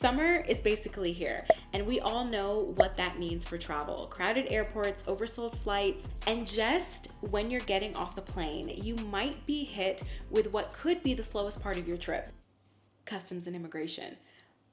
Summer is basically here, and we all know what that means for travel. Crowded airports, oversold flights, and just when you're getting off the plane, you might be hit with what could be the slowest part of your trip: customs and immigration.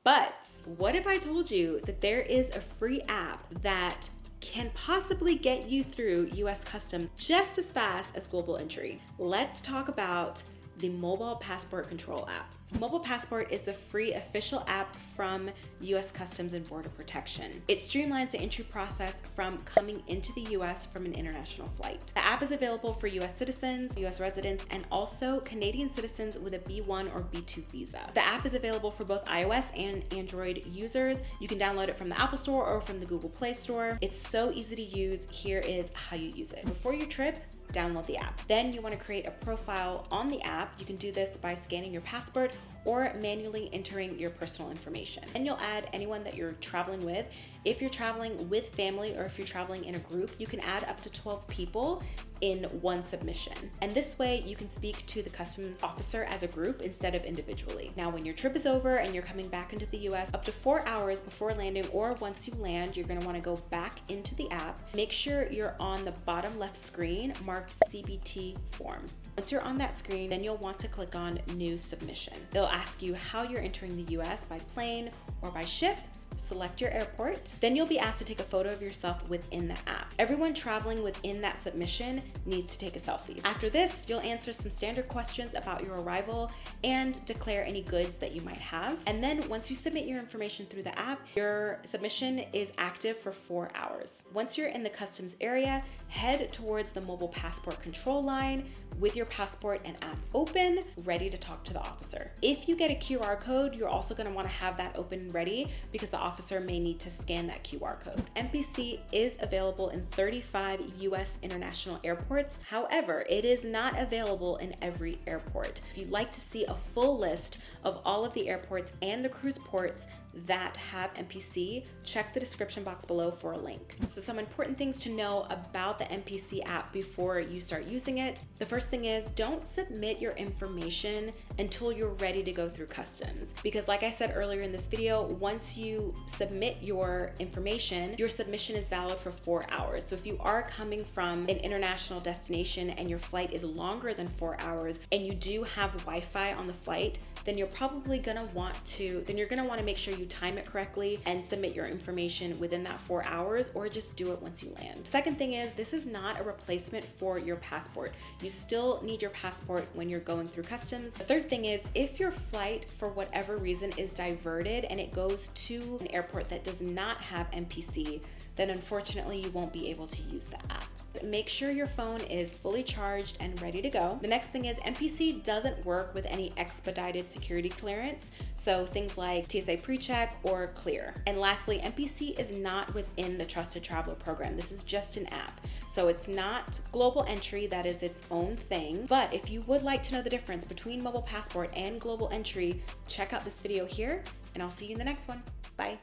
But what if I told you that there is a free app that can possibly get you through US Customs just as fast as global entry? Let's talk about the Mobile Passport Control app. Mobile Passport is the free official app from US Customs and Border Protection. It streamlines the entry process from coming into the US from an international flight. The app is available for US citizens, US residents, and also Canadian citizens with a B1 or B2 visa. The app is available for both iOS and Android users. You can download it from the Apple Store or from the Google Play Store. It's so easy to use. Here is how you use it. Before your trip, download the app. Then you want to create a profile on the app. You can do this by scanning your passport or manually entering your personal information. And you'll add anyone that you're traveling with. If you're traveling with family or if you're traveling in a group, you can add up to 12 people in one submission. And this way you can speak to the customs officer as a group instead of individually. Now, when your trip is over and you're coming back into the US, up to 4 hours before landing or once you land, you're gonna wanna go back into the app. Make sure you're on the bottom left screen marked CBT form. Once you're on that screen, then you'll want to click on New Submission. They'll ask you how you're entering the US, by plane or by ship. Select your airport. Then you'll be asked to take a photo of yourself within the app. Everyone traveling within that submission needs to take a selfie. After this, you'll answer some standard questions about your arrival and declare any goods that you might have. And then once you submit your information through the app, your submission is active for 4 hours. Once you're in the customs area, head towards the mobile passport control line with your passport and app open, ready to talk to the officer. If you get a QR code, you're also gonna wanna have that open and ready because the officer may need to scan that QR code. MPC is available in 35 US international airports. However, it is not available in every airport. If you'd like to see a full list of all of the airports and the cruise ports that have MPC, check the description box below for a link. So some important things to know about the MPC app before you start using it. The first thing is, don't submit your information until you're ready to go through customs. Because like I said earlier in this video, once you submit your information, your submission is valid for 4 hours. So if you are coming from an international destination and your flight is longer than 4 hours and you do have Wi-Fi on the flight, then you're probably gonna want to make sure you time it correctly and submit your information within that 4 hours, or just do it once you land. Second thing is, this is not a replacement for your passport. You still need your passport when you're going through customs. The third thing is, if your flight for whatever reason is diverted and it goes to an airport that does not have MPC, then unfortunately you won't be able to use the app. Make sure your phone is fully charged and ready to go. The next thing is, MPC doesn't work with any expedited security clearance, so things like TSA PreCheck or Clear. And lastly, MPC is not within the Trusted Traveler program. This is just an app. So it's not global entry, that is its own thing. But if you would like to know the difference between Mobile Passport and global entry, check out this video here, and I'll see you in the next one. Bye.